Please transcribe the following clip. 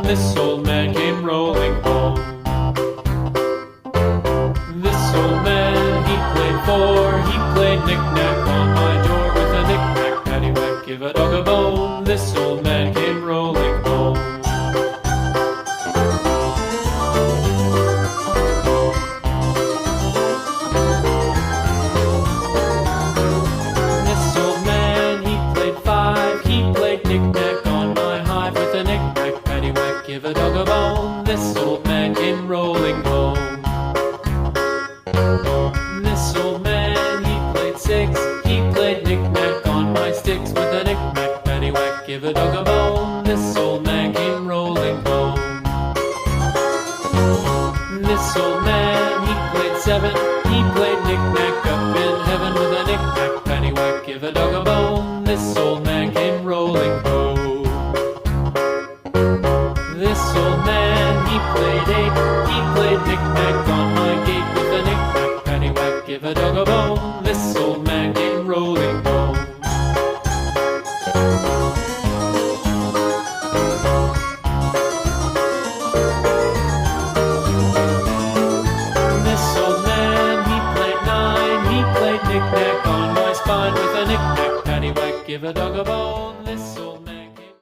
This old man came rolling home. This old man, he played four. He played knick-knack on my door with a knick-knack, paddywhack, give a dog a bone. This old man came rolling home. This old man, he played five. He played knick-knack on my hive with a knick-knack, paddywhack, give a dog a bone. This old man came rolling home. This old man, he played six. He played knick-knack on my sticks with a knick-knack, paddywhack, give a dog a bone. This old man came rolling home. This old man, he played seven. He played knick-knack up in heaven with a knick-knack, paddywhack, give a dog a bone. This old man came rolling home. This old man, he played eight. He played knick-knack on my gate with a knick-knack, paddywhack, give a dog a bone. This old man came rolling home. This old man, he played nine. He played knick-knack on my spine with a knick-knack, paddywhack, give a dog a bone.